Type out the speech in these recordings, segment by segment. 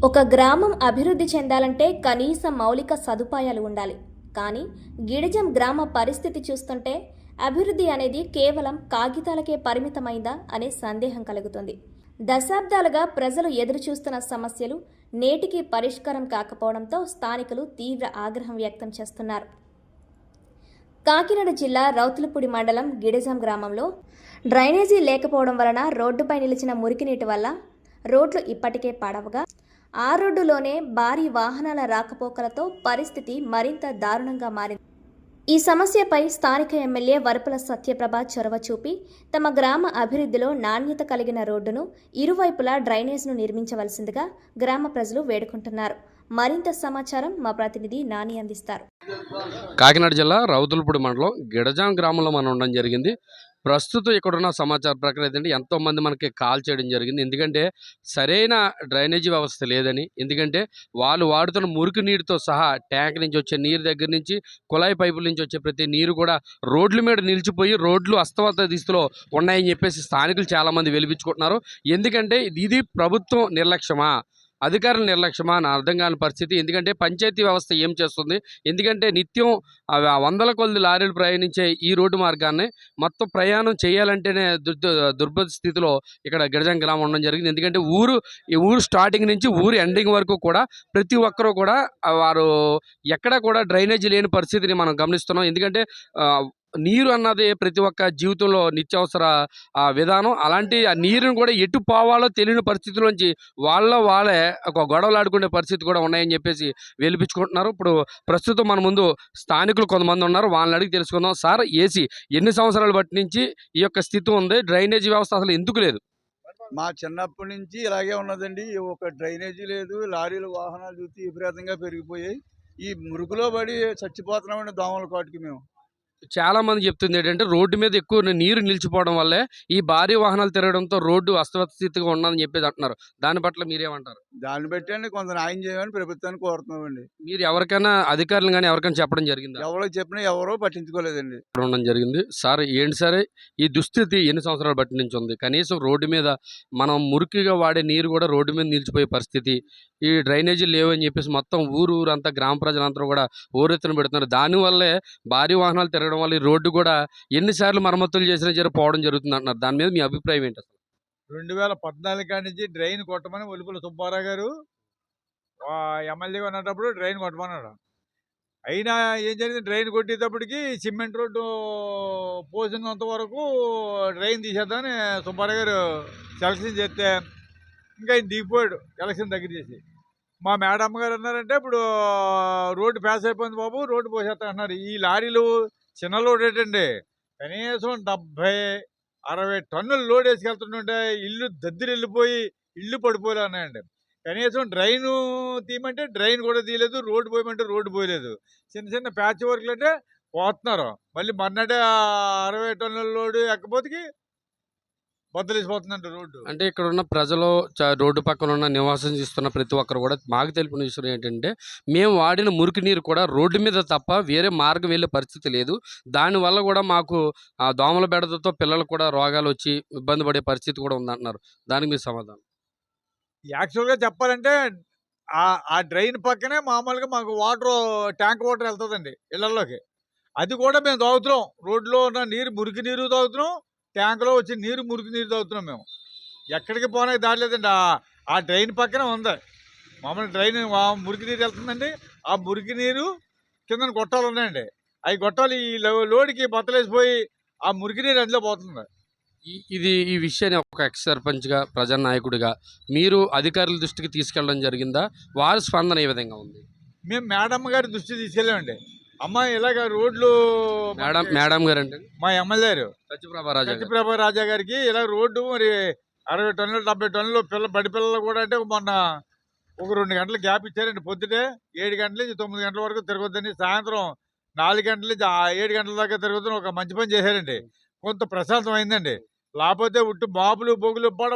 ఒక గ్రామం అభివృద్ధి చెందాలంటే కనీస మౌలిక సదుపాయాలు ఉండాలి. కానీ గిడిజం గ్రామ పరిస్థితి చూస్తుంటే అభివృద్ధి అనేది కేవలం కాగితాలకే పరిమితమైందా అనే సందేహం కలుగుతుంది. దశాబ్దాలుగా ప్రజలు ఎదురుచూస్తున్న సమస్యలు నేటికి పరిష్కారం కాకపోవడంతో స్థానికులు తీవ్ర ఆగ్రహం వ్యక్తం చేస్తున్నారు. కాకినాడ జిల్లా రౌతులపూడి మండలం గిడిజం గ్రామంలో డ్రైనేజీ లేకపోవడం వలన రోడ్డుపై నిలిచిన మురికి నీటి వల్ల రోడ్లు ఇప్పటికే పాడవగా ఆ రోడ్డులోనే భారీ వాహనాల రాకపోకలతో పరిస్థితి మరింత దారుణంగా మారింది. ఈ సమస్యపై స్థానిక ఎమ్మెల్యే వరపుల సత్యప్రభ చొరవ చూపి తమ గ్రామ అభివృద్ధిలో నాణ్యత కలిగిన రోడ్డును ఇరువైపులా డ్రైనేజ్ను నిర్మించవలసిందిగా గ్రామ ప్రజలు వేడుకుంటున్నారు. మరింత సమాచారం మా ప్రతినిధి నాని అందిస్తారు. కాకినాడ జిల్లా రౌతులపూడి మండలం గిడజాం గ్రామంలో మనం ఉండడం జరిగింది. ప్రస్తుతం ఇక్కడున్న సమాచార ప్రకారం ఏంటంటే ఎంతోమంది మనకి కాల్ చేయడం జరిగింది. ఎందుకంటే సరైన డ్రైనేజీ వ్యవస్థ లేదని, ఎందుకంటే వాళ్ళు వాడుతున్న మురికి నీరుతో సహా ట్యాంక్ నుంచి వచ్చే నీరు దగ్గర నుంచి కుళాయి పైపుల నుంచి వచ్చే ప్రతి నీరు కూడా రోడ్ల మీద నిలిచిపోయి రోడ్లు అస్తవ్యస్త దిశలో ఉన్నాయని చెప్పేసి స్థానికులు చాలామంది వెలిపించుకుంటున్నారు. ఎందుకంటే ఇది ప్రభుత్వం నిర్లక్ష్యమా, అధికారుల నిర్లక్ష్యమా అని అర్థం కాని పరిస్థితి. ఎందుకంటే పంచాయతీ వ్యవస్థ ఏం చేస్తుంది, ఎందుకంటే నిత్యం వందల కొద్ది లారీలు ప్రయాణించే ఈ రోడ్డు మార్గాన్ని మొత్తం ప్రయాణం చేయాలంటేనే దుర్భర స్థితిలో ఇక్కడ గిరిజన గ్రామం ఉండడం జరిగింది. ఎందుకంటే ఈ ఊరు స్టార్టింగ్ నుంచి ఊరు ఎండింగ్ వరకు కూడా ప్రతి ఒక్కరూ కూడా వారు ఎక్కడ కూడా డ్రైనేజీ లేని పరిస్థితిని మనం గమనిస్తున్నాం. ఎందుకంటే నీరు అన్నది ప్రతి ఒక్క జీవితంలో నిత్యావసర విధానం. అలాంటి ఆ నీరుని కూడా ఎటు పోవాలో తెలియని పరిస్థితిలోంచి వాళ్ళే ఒక గొడవలు ఆడుకునే పరిస్థితి కూడా ఉన్నాయని చెప్పేసి వెలిపించుకుంటున్నారు. ఇప్పుడు ప్రస్తుతం మన ముందు స్థానికులు కొంతమంది ఉన్నారు, వాళ్ళని అడిగి తెలుసుకుందాం. సార్, ఏసీ ఎన్ని సంవత్సరాలు బట్టి నుంచి ఈ యొక్క స్థితి ఉంది, డ్రైనేజీ వ్యవస్థ అసలు ఎందుకు లేదు? మా చిన్నప్పటి నుంచి ఇలాగే ఉన్నదండి. ఒక డ్రైనేజీ లేదు, లారీలు వాహనాలు చూసి విపరీతంగా పెరిగిపోయాయి. ఈ మురుగులో పడి చచ్చిపోతున్నామండి దోమల కాటుకి మేము. చాలా మంది చెప్తుంది ఏంటంటే రోడ్డు మీద ఎక్కువ నీరు నిలిచిపోవడం వల్లే ఈ భారీ వాహనాలు తిరగడంతో రోడ్డు అస్తవ్యస్త స్థితిగా ఉన్నదని చెప్పేసి అంటున్నారు. దాని పట్ల మీరేమంటారు? దాన్ని బట్టి కొంత న్యాయం చేయమని ప్రభుత్వాన్ని కోరుతున్నామండి. మీరు ఎవరికైనా అధికారులు కానీ ఎవరికైనా చెప్పడం జరిగిందా? ఎవరికి చెప్పినా ఎవరో పట్టించుకోలేదండి. ఉండడం జరిగింది. సార్, ఏంటి సరే ఈ దుస్థితి ఎన్ని సంవత్సరాల బట్టి నుంచి ఉంది? కనీసం రోడ్డు మీద మనం మురికిగా వాడే నీరు కూడా రోడ్డు మీద నిలిచిపోయే పరిస్థితి, ఈ డ్రైనేజీలు లేవని చెప్పేసి మొత్తం ఊరంతా గ్రామ ప్రజలంతా కూడా ఊరెత్తున పెడుతున్నారు. దానివల్లే భారీ వాహనాలు తిరగడం వల్ల ఈ రోడ్డు కూడా ఎన్నిసార్లు మరమ్మతులు చేసినా పోవడం జరుగుతుంది అంటున్నారు. దాని మీద మీ అభిప్రాయం ఏంటి? అసలు 2014 కాడి నుంచి డ్రైన్ కొట్టమని ఒలుపుల సుబ్బారావు గారు ఎమ్మెల్యేగా ఉన్నప్పుడు డ్రైన్ కొట్టమన్నాడు. అయినా ఏం జరిగింది, డ్రైన్ కొట్టేటప్పటికి సిమెంట్ రోడ్డు పోసినంత వరకు డ్రైన్ తీసేద్దామని సుబ్బారావు గారు సెలక్షన్ చేస్తే ఇంకా ఆయన దిగిపోయాడు ఎలక్షన్ దగ్గర చేసి. మా మేడమ్మ గారు అన్నారంటే ఇప్పుడు రోడ్డు పాస్ అయిపోయింది బాబు, రోడ్డు పోసేస్తా అన్నారు. ఈ లారీలు చిన్న లోడ్ ఏంటండి, కనీసం 70-60 టన్నులు లోడ్ వేసుకెళ్తుంటే ఇల్లు దద్దిరి వెళ్ళిపోయి ఇల్లు పడిపోలే అన్నాయండి. కనీసం డ్రైను తీయమంటే డ్రైన్ కూడా తీయలేదు, రోడ్డు పోయమంటే రోడ్డు పోయలేదు. చిన్న ప్యాచ్ వర్క్లు అంటే పోతున్నారు. మళ్ళీ మర్నాడే 60 టన్నుల లోడు ఎక్కపోతే బద్దలేసిపోతుందంట రోడ్డు. అంటే ఇక్కడ ఉన్న ప్రజలు, రోడ్డు పక్కన ఉన్న నివాసం చేస్తున్న ప్రతి ఒక్కరు కూడా మాకు తెలిపిన విషయం ఏంటంటే, మేము వాడిన మురికి నీరు కూడా రోడ్డు మీద తప్ప వేరే మార్గం వెళ్ళే పరిస్థితి లేదు. దానివల్ల కూడా మాకు దోమల బెడదతో పిల్లలు కూడా రోగాలు వచ్చి ఇబ్బంది పడే పరిస్థితి కూడా ఉందంటున్నారు. దానికి మీ సమాధానం? యాక్చువల్గా చెప్పాలంటే ఆ డ్రైన్ పక్కనే మామూలుగా మాకు ట్యాంక్ వాటర్ వెళ్తుందండి ఇళ్లలోకి. అది కూడా మేము తాగుతున్నాం. రోడ్లో ఉన్న నీరు మురికి నీరు తాగుతున్నాం, ట్యాంకులో వచ్చి మురికి నీరు తాగుతున్నాం. మేము ఎక్కడికి పోనకి దాటలేదండి. ఆ డ్రైన్ పక్కనే ఉంది మామూలు డ్రైన్, మురికి నీరు వెళ్తుందండి. ఆ మురికి నీరు కింద గొట్టాలు ఉన్నాయండి. అవి గొట్టాలు ఈ లోడికి బత్తలేసిపోయి ఆ మురికి నీరు అందులో పోతుంది. ఈ విషయాన్ని ఒక ఎక్స్ సర్పంచ్గా, ప్రజానాయకుడిగా మీరు అధికారుల దృష్టికి తీసుకెళ్ళడం జరిగిందా? వారి స్పందన ఏ విధంగా ఉంది? మేము మేడమ్ గారి దృష్టి తీసుకెళ్ళామండి. అమ్మాయి ఇలాగ రోడ్లు మేడం గారు అంటే మా ఎమ్మెల్యే సత్యప్రభ రాజా గారికి ఇలా రోడ్డు మరి 60 టన్నులు 70 టన్నులు బడి పిల్లలు కూడా అంటే మొన్న ఒక 2 గంటలు గ్యాప్ ఇచ్చారండి. పొద్దుటే 7 గంటల నుంచి 9 గంటల వరకు తిరగొద్దని, సాయంత్రం 4 గంటల నుంచి 7 గంటల దాకా తిరగొద్దని ఒక మంచి పని చేశారండి. కొంత ప్రశాంతం అయిందండి. లేకపోతే ఉట్టు బాబులు బొగులు పడ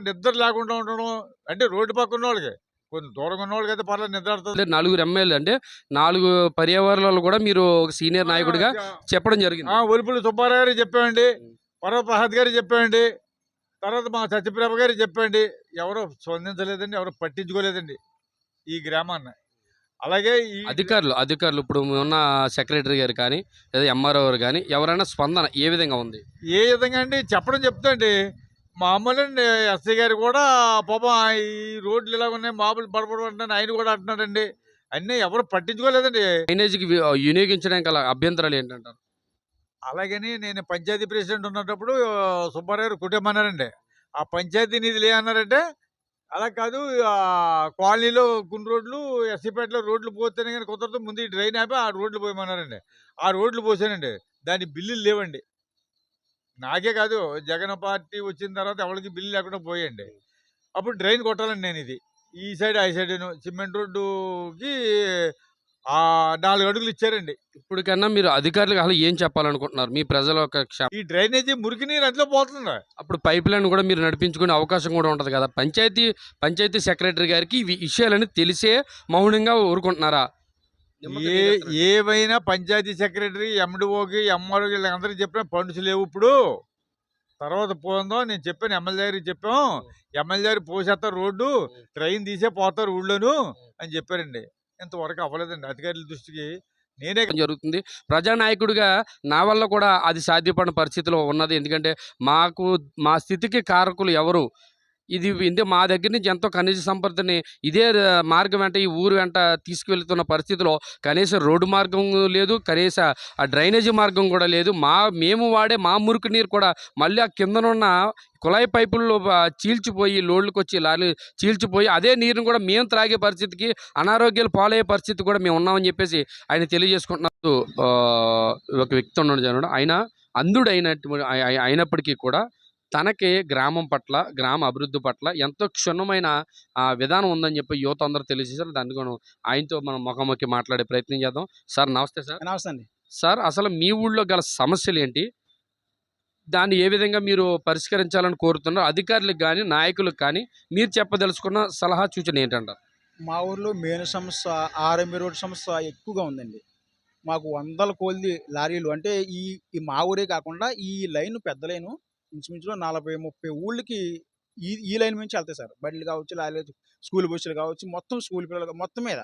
నిద్ర లేకుండా ఉండడం. అంటే రోడ్డు పక్క ఉన్న వాళ్ళకి, కొంచెం దూరంగా ఉన్న వాళ్ళకి అయితే పర్లేదు నిద్ర ఆడుతుంది. 4 ఎమ్మెల్యే అంటే 4 పర్యావరణాలు కూడా మీరు ఒక సీనియర్ నాయకుడిగా చెప్పడం జరిగింది. ఒలుపుల సుబ్బారావు గారికి చెప్పామండి, పర్వత ప్రసాద్ గారికి చెప్పామండి, తర్వాత మా సత్యప్రభ గారు చెప్పండి, ఎవరు స్పందించలేదండి, ఎవరు పట్టించుకోలేదండి ఈ గ్రామాన్ని. అలాగే ఈ అధికారులు ఇప్పుడు ఉన్న సెక్రటరీ గారు కానీ లేదా ఎంఆర్ఓ గారు కానీ ఎవరైనా స్పందన ఏ విధంగా ఉంది? ఏ విధంగా అండి చెప్పడం చెప్తాండి. మామూలండి ఎస్ఐ గారు కూడా పాపం ఈ రోడ్లు ఇలా ఉన్నాయి, మామూలు పడపడమంటున్నాను ఆయన కూడా అంటున్నాడండి. అన్నీ ఎవరు పట్టించుకోలేదండి. డ్రైనేజీకి వినియోగించడానికి గల అభ్యంతరాలు ఏంటంటారు? అలాగని నేను పంచాయతీ ప్రెసిడెంట్ ఉన్నప్పుడు సుబ్బారావు గారు కుట్టమన్నారండి. ఆ పంచాయతీ నిధులు ఏమన్నారంటే, అలా కాదు కాలనీలో కొన్ని రోడ్లు ఎస్సీపేటలో రోడ్లు పోతేనే కానీ కుదరదు, ముందు ఈ డ్రైన్ ఆపి ఆ రోడ్లు పోయమన్నారండి. ఆ రోడ్లు పోసానండి. దాని బిల్లులు లేవండి. నాకే కాదు, జగన్ పార్టీ వచ్చిన తర్వాత ఎవరికి బిల్లు లేకుండా పోయండి. అప్పుడు డ్రైన్ కొట్టాలండి నేను ఇది. ఈ సైడ్ ఆ సైడును సిమెంట్ రోడ్డుకి 4 అడుగులు ఇచ్చారండి. ఇప్పటికన్నా మీరు అధికారులకు అసలు ఏం చెప్పాలనుకుంటున్నారు? మీ ప్రజల యొక్క ఈ డ్రైనేజీ మురికి నీరు అందులో పోతుంది. అప్పుడు పైప్ లైన్ కూడా మీరు నడిపించుకునే అవకాశం కూడా ఉంటది కదా! పంచాయతీ సెక్రటరీ గారికి ఈ విషయాలన్నీ తెలిసే మౌనంగా ఊరుకుంటున్నారా? ఏ ఏవైనా పంచాయతీ సెక్రటరీ, ఎండిఓకి, ఎంఆర్ఓకి వీళ్ళందరికీ చెప్పిన ఫండ్స్ లేవు ఇప్పుడు. తర్వాత పోందాం నేను చెప్పాను, ఎమ్మెల్యే గారికి చెప్పాం. ఎమ్మెల్యే గారు పోసేస్తారు రోడ్డు, ట్రైన్ తీసే పోతారు ఊళ్ళోను అని చెప్పారండి. ఇంతవరకు అవ్వలేదండి అధికారుల దృష్టికి. నేనే జరుగుతుంది. ప్రజానాయకుడిగా నా వల్ల కూడా అది సాధ్యపడిన పరిస్థితిలో ఉన్నది. ఎందుకంటే మా స్థితికి కారకులు ఎవరు? మా దగ్గర నుంచి ఎంతో ఖనిజ సంపదని ఇదే మార్గం వెంట, ఈ ఊరు వెంట తీసుకువెళ్తున్న పరిస్థితిలో కనీసం రోడ్డు మార్గం లేదు, కనీస ఆ డ్రైనేజీ మార్గం కూడా లేదు. మేము వాడే మా మురికి నీరు కూడా మళ్ళీ ఆ కిందనున్న కుళాయి పైపుల్లో చీల్చిపోయి లోడ్లకొచ్చి లారీలు చీల్చిపోయి అదే నీరుని కూడా మేము త్రాగే పరిస్థితికి, అనారోగ్యాలు పాలయ్యే పరిస్థితి కూడా మేము ఉన్నామని చెప్పేసి ఆయన తెలియజేసుకుంటున్నారు. ఒక వ్యక్తి ఉండడం జరిగినాడు. ఆయన అంధుడు అయినప్పటికీ కూడా తనకి గ్రామం పట్ల, గ్రామ అభివృద్ధి పట్ల ఎంతో క్షుణ్ణమైన విధానం ఉందని చెప్పి యువత అందరూ తెలియజేశారు. అందుకని ఆయనతో మనం ముఖాముఖి మాట్లాడే ప్రయత్నం చేద్దాం. సార్ నమస్తే సార్. నమస్తే అండి. సార్ అసలు మీ ఊళ్ళో గల సమస్యలు ఏంటి? దాన్ని ఏ విధంగా మీరు పరిష్కరించాలని కోరుతున్నారు? అధికారులకు కానీ నాయకులకు కానీ మీరు చెప్పదలుచుకున్న సలహా సూచన ఏంటంటారు? మా ఊర్లో మెయిన్ సమస్య ఆర్ఎంబి రోడ్ సమస్య ఎక్కువగా ఉందండి. మాకు వందల కొలది లారీలు అంటే ఈ ఈ మా ఊరే కాకుండా ఈ లైన్ పెద్ద లైను ఇంచుమించులో 40-30 ఊళ్ళకి ఈ లైన్ నుంచి వెళ్తాయి సార్. బండ్లు కావచ్చు, లారీలు, స్కూల్ బస్సులు కావచ్చు, మొత్తం స్కూల్ పిల్లలు మొత్తం మీద.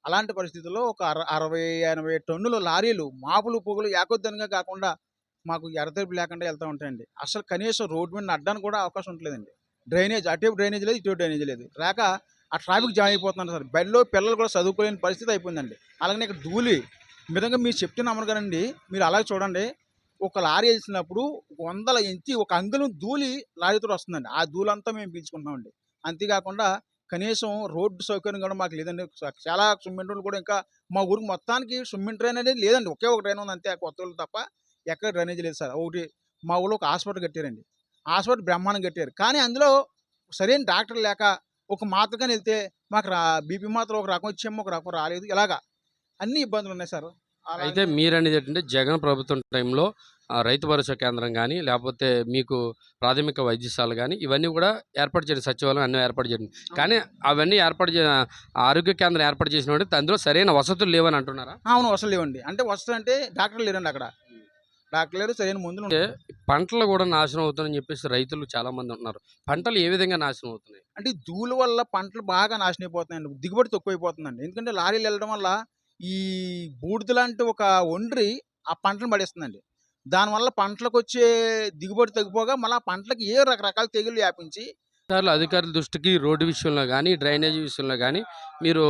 అలాంటి పరిస్థితుల్లో ఒక 60-80 టన్నుల లారీలు మాపులు పొగులు ఏకొద్దనగా కాకుండా మాకు ఎడతెరిపి లేకుండా వెళ్తూ ఉంటాయండి. అసలు కనీసం రోడ్డు మీద నడ్డానికి కూడా అవకాశం ఉండలేదండి. డ్రైనేజ్ అటువైపు డ్రైనేజ్ లేదు, ఇటువైపు డ్రైనేజ్ లేదు. రాక ఆ ట్రాఫిక్ జామ్ అయిపోతున్నారు సార్. బడిలో పిల్లలు కూడా చదువుకోలేని పరిస్థితి అయిపోయిందండి. అలాగనే ఇక్కడ ధూళి మితంగా మీరు చెప్తున్నాము కదండి, మీరు అలాగే చూడండి. ఒక లారీ వేసినప్పుడు 100 ఇంచి ఒక అంగుళం ధూళి లారీతో వస్తుందండి. ఆ ధూళంతా మేము పీల్చుకుంటున్నామండి. అంతేకాకుండా కనీసం రోడ్డు సౌకర్యం కూడా మాకు లేదండి. చాలా సిమెంట్ రోడ్లు కూడా ఇంకా మా ఊరికి మొత్తానికి సిమెంట్ డ్రైన్ అనేది లేదండి. ఒకే ఒక డ్రైన్ ఉంది అంతే, కొత్త ఊళ్ళు తప్ప ఎక్కడ డ్రైనేజ్ లేదు సార్. ఒకటి మా ఊళ్ళో ఒక హాస్పిటల్ కట్టారండి. హాస్పిటల్ బ్రహ్మాండం కట్టారు. కానీ అందులో సరైన డాక్టర్ లేక ఒక మాత్రగానే వెళ్తే మాకు బీపీ మాత్రం ఒక రకం వచ్చేమో ఒక రకం రాలేదు. ఇలాగా అన్ని ఇబ్బందులు ఉన్నాయి సార్. అయితే మీరనేది ఏంటంటే జగన్ ప్రభుత్వం టైంలో రైతు భరోసా కేంద్రం కానీ లేకపోతే మీకు ప్రాథమిక వైద్యశాల కానీ ఇవన్నీ కూడా ఏర్పాటు చేయడం, సచివాలయం అన్నీ ఏర్పాటు చేయడం. కానీ అవన్నీ ఆరోగ్య కేంద్రం ఏర్పాటు చేసిన అందులో సరైన వసతులు లేవని అంటున్నారా? అవును, వసతులు లేవండి. అంటే వసతులు అంటే డాక్టర్లు లేరండి అక్కడ. డాక్టర్ లేరు, సరైన మందులు అంటే పంటలు కూడా నాశనం అవుతుందని చెప్పేసి రైతులు చాలా మంది ఉంటున్నారు. పంటలు ఏ విధంగా నాశనం అవుతున్నాయి? అంటే ధూళి వల్ల పంటలు బాగా నాశనం అయిపోతున్నాయండి. దిగుబడి తక్కువైపోతుందండి. ఎందుకంటే లారీలు వెళ్ళడం వల్ల ఈ బూడిద లాంటి ఒక ఒండ్రి ఆ పంటను పడేస్తుందండి. దానివల్ల పంటలకు వచ్చే దిగుబడి తగ్గిపోగా మళ్ళీ ఆ పంటలకు ఏ రకరకాల తెగులు వ్యాపించి అధికారుల దృష్టికి రోడ్డు విషయంలో కానీ డ్రైనేజీ విషయంలో కానీ మీరు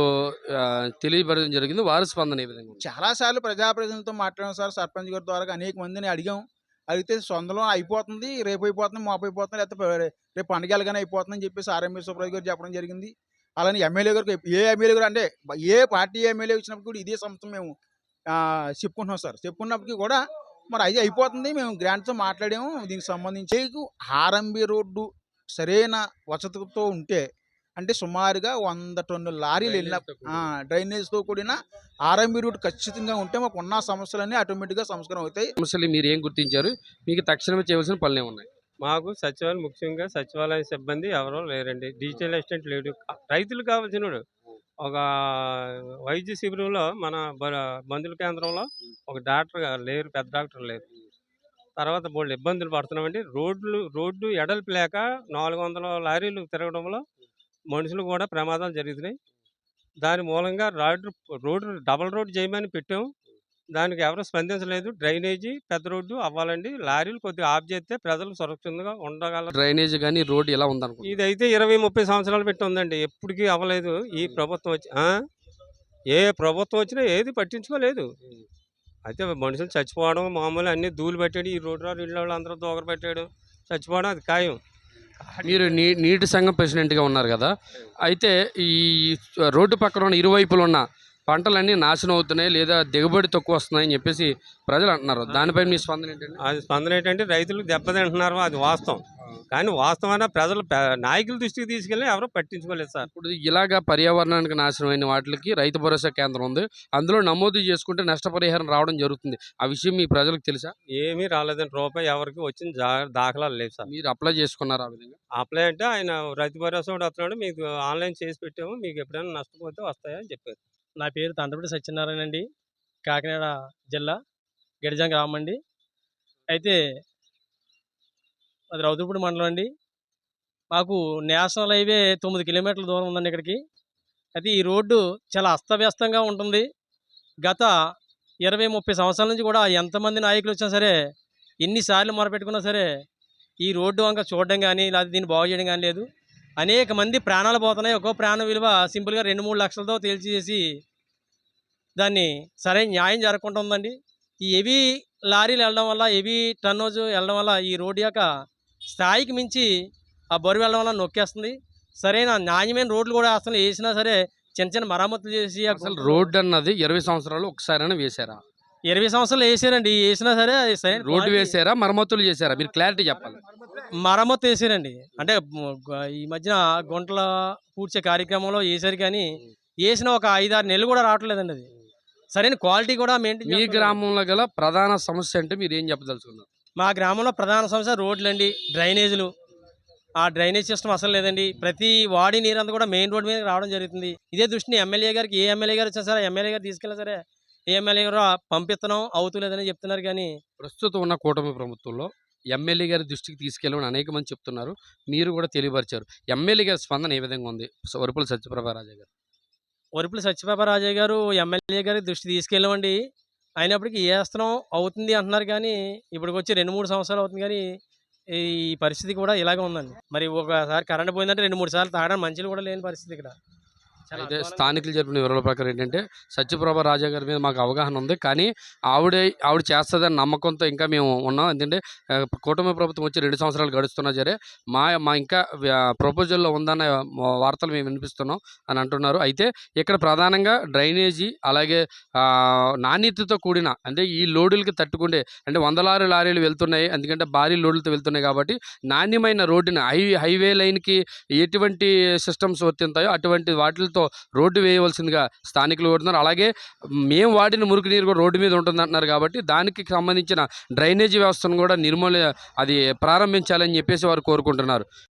తెలియపడడం జరిగింది. వారి స్పందన ఏ విధంగా ఉంది? చాలాసార్లు ప్రజాప్రతినిధులతో మాట్లాడాం సార్. సర్పంచ్ గారి ద్వారా అనేక మందిని అడిగాం. అడిగితే సొంతలో అయిపోతుంది, రేపు అయిపోతుంది, మాపు అయిపోతుంది, లేకపోతే రేపు పండుగలుగానే అయిపోతుందని చెప్పేసి ఆర్ఎంబి సుబ్రాజ్ గారు చెప్పడం జరిగింది. అలానే ఎమ్మెల్యే గారికి ఏ ఎమ్మెల్యే గారు అంటే ఏ పార్టీ ఎమ్మెల్యే వచ్చినప్పుడు కూడా ఇదే సంస్థ మేము చెప్పుకుంటున్నాం సార్. చెప్పుకున్నప్పటికీ కూడా మరి అది అయిపోతుంది, మేము గ్రాంట్తో మాట్లాడాము. దీనికి సంబంధించి ఆర్ఎంబి రోడ్డు సరైన వసతితో ఉంటే అంటే సుమారుగా 100 టన్నుల లారీలు వెళ్ళిన డ్రైనేజ్తో కూడిన ఆర్ఎంబి రూట్ ఖచ్చితంగా ఉంటే మాకు ఉన్న సమస్యలన్నీ ఆటోమేటిక్గా సంస్కారం అవుతాయి. సమస్యలు మీరు ఏం గుర్తించారు? మీకు తక్షణమే చేయవలసిన పనులు ఏమున్నాయి? మాకు సచివాలయం ముఖ్యంగా సచివాలయ సిబ్బంది ఎవరో లేరండి. డిజిటల్ అసిస్టెంట్ లేడు. రైతులు కావాల్సినోడు ఒక వైద్య శిబిరంలో మన మందుల కేంద్రంలో ఒక డాక్టర్ లేరు, పెద్ద డాక్టర్ లేరు. తర్వాత బోల్డ్ ఇబ్బందులు పడుతున్నామండి. రోడ్డు ఎడల్పు లేక 400 లారీలు తిరగడంలో మనుషులు కూడా ప్రమాదాలు జరుగుతున్నాయి. దాని మూలంగా రోడ్డు డబుల్ రోడ్ చేయమని పెట్టాము. దానికి ఎవరు స్పందించలేదు. డ్రైనేజీ పెద్ద రోడ్డు అవ్వాలండి. లారీలు కొద్దిగా ఆఫ్ చేస్తే ప్రజలు సురక్షితంగా ఉండగలరు. డ్రైనేజ్ కానీ రోడ్డు ఎలా ఉందనుకుంటున్నారు? ఇదైతే 20-30 సంవత్సరాలు పెట్టి ఉందండి. ఎప్పటికీ అవ్వలేదు. ఈ ప్రభుత్వం వచ్చి ఏ ప్రభుత్వం వచ్చినా ఏది పట్టించుకోలేదు. అయితే మనుషులు చచ్చిపోవడం మామూలు, అన్ని ధూళి పెట్టాడు. ఈ రోడ్డు ఇళ్ళ వాళ్ళు అందరూ దూకర పెట్టాడు, చచ్చిపోవడం అది ఖాయం. మీరు నీటి సంఘం ప్రెసిడెంట్గా ఉన్నారు కదా, అయితే ఈ రోడ్డు పక్కన ఉన్న ఇరువైపులు ఉన్న పంటలన్నీ నాశనం అవుతున్నాయి లేదా దిగుబడి తక్కువ వస్తున్నాయని చెప్పేసి ప్రజలు అంటున్నారు. దానిపై మీ స్పందన ఏంటండి? అది స్పందన ఏంటంటే రైతులు దెబ్బతింటున్నారు, అది వాస్తవం. కానీ వాస్తవాన ప్రజలు నాయకుల దృష్టికి తీసుకెళ్ళి ఎవరో పట్టించుకోలేదు సార్. ఇప్పుడు ఇలాగా పర్యావరణానికి నాశనమైన వాటికి రైతు భరోసా కేంద్రం ఉంది. అందులో నమోదు చేసుకుంటే నష్టపరిహారం రావడం జరుగుతుంది. ఆ విషయం మీ ప్రజలకు తెలుసా? ఏమీ రాలేదండి. రూపాయి ఎవరికి వచ్చిన దాఖలాలు లేవు సార్. మీరు అప్లై చేసుకున్నారు ఆ విధంగా? అప్లై అంటే ఆయన రైతు భరోసా కూడా వస్తున్నాడు, మీకు ఆన్లైన్ చేసి పెట్టాము, మీకు ఎప్పుడైనా నష్టపోతే వస్తాయని చెప్పారు. నా పేరు తండ్రిపూడి సత్యనారాయణ అండి. కాకినాడ జిల్లా గిడిజాం గ్రామం అండి. అయితే అది రౌతులపూడి మండలం అండి. మాకు నేషనల్ హైవే 9 కిలోమీటర్ల దూరం ఉందండి ఇక్కడికి. అయితే ఈ రోడ్డు చాలా అస్తవ్యస్తంగా ఉంటుంది. గత 20-30 సంవత్సరాల నుంచి కూడా ఎంతమంది నాయకులు వచ్చినా సరే, ఎన్నిసార్లు మొరపెట్టుకున్నా సరే ఈ రోడ్డు వంక చూడడం కానీ లేదా దీన్ని బాగు చేయడం కానీ లేదు. అనేక మంది ప్రాణాలు పోతున్నాయి. ఒక్కో ప్రాణం విలువ సింపుల్గా 2-3 లక్షలతో తేల్చేసి దాన్ని సరైన న్యాయం జరగకుండా ఉందండి. ఈ హెవీ లారీలు వెళ్ళడం వల్ల, హెవీ టన్నోజు వెళ్ళడం వల్ల ఈ రోడ్డు యొక్క స్థాయికి మించి ఆ బరువు వెళ్ళడం వల్ల నొక్కేస్తుంది. సరైన నాణ్యమైన రోడ్లు కూడా అసలు వేసినా సరే చిన్న చిన్న మరమ్మతులు చేసి అసలు రోడ్డు అన్నది 20 సంవత్సరాలు ఒకసారైనా వేసారా? 20 సంవత్సరాలు వేసారండి. వేసినా సరే సరైన రోడ్డు వేసారా, మరమ్మతులు చేశారా? మీరు క్లారిటీ చెప్పాలి. మరమ్మతు వేసారండి. అంటే ఈ మధ్యన గుంటల పూడ్చే కార్యక్రమంలో వేసారు, కానీ వేసిన ఒక 5-6 నెలలు కూడా రావట్లేదండి. అది సరైన క్వాలిటీ కూడా మెయింటైన్. మీ గ్రామంలో గల ప్రధాన సమస్య అంటే మీరు ఏం చెప్పదలుచుకున్నారు? మా గ్రామంలో ప్రధాన సమస్య రోడ్లు అండి, డ్రైనేజీలు. ఆ డ్రైనేజ్ సిస్టమ్ అసలు లేదండి. ప్రతి వాడి నీరంతా కూడా మెయిన్ రోడ్ మీద రావడం జరుగుతుంది. ఇదే దృష్టిని ఎమ్మెల్యే గారికి, ఏ ఎమ్మెల్యే గారు వచ్చినా సరే ఎమ్మెల్యే గారు తీసుకెళ్ళినా సరే ఏ ఎమ్మెల్యే గారు పంపిస్తున్నాం అవుతులేదని చెప్తున్నారు. కానీ ప్రస్తుతం ఉన్న కూటమి ప్రభుత్వంలో ఎమ్మెల్యే గారి దృష్టికి తీసుకెళ్ళమని అనేక మంది చెప్తున్నారు. మీరు కూడా తెలియపరిచారు. ఎమ్మెల్యే గారి స్పందన ఏ విధంగా ఉంది? వరుపుల సత్యప్రభ రాజయ్య గారు. వరుపుల సత్యప్రభ రాజయ్య గారు ఎమ్మెల్యే గారి దృష్టి తీసుకెళ్ళమండి. అయినప్పటికీ వేస్తున్నాం అవుతుంది అంటున్నారు, కానీ ఇప్పటికి వచ్చి 2-3 సంవత్సరాలు అవుతుంది, కానీ ఈ పరిస్థితి కూడా ఇలాగే ఉందండి. మరి ఒకసారి కరెంట్ పోయిందంటే 2-3 సార్లు తాగడానికి మంచిలు కూడా లేని పరిస్థితి ఇక్కడ. అయితే స్థానికులు చెప్పిన వివరాల ప్రకారం ఏంటంటే సత్యప్రభ రాజా గారి మీద మాకు అవగాహన ఉంది, కానీ ఆవిడ చేస్తుందని నమ్మకంతో ఇంకా మేము ఉన్నాం. ఎందుకంటే కూటమి ప్రభుత్వం వచ్చి 2 సంవత్సరాలు గడుస్తున్నా సరే మా ఇంకా ప్రపోజల్లో ఉందన్న వార్తలు మేము వినిపిస్తున్నాం అని అంటున్నారు. అయితే ఇక్కడ ప్రధానంగా డ్రైనేజీ, అలాగే నాణ్యతతో కూడిన, అంటే ఈ లోడులకి తట్టుకుంటే, అంటే 100 లారీలు వెళ్తున్నాయి, ఎందుకంటే భారీ లోడులతో వెళ్తున్నాయి కాబట్టి నాణ్యమైన రోడ్డుని హైవే లైన్కి ఎటువంటి సిస్టమ్స్ వర్తింతాయో అటువంటి వాటితో రోడ్డు వేయవలసిందిగా స్థానికులు కోరుతున్నారు. అలాగే మేము వాడిన మురికి నీరు కూడా రోడ్డు మీద ఉంటుందంటున్నారు కాబట్టి దానికి సంబంధించిన డ్రైనేజీ వ్యవస్థను కూడా ప్రారంభించాలని చెప్పేసి వారు కోరుకుంటున్నారు.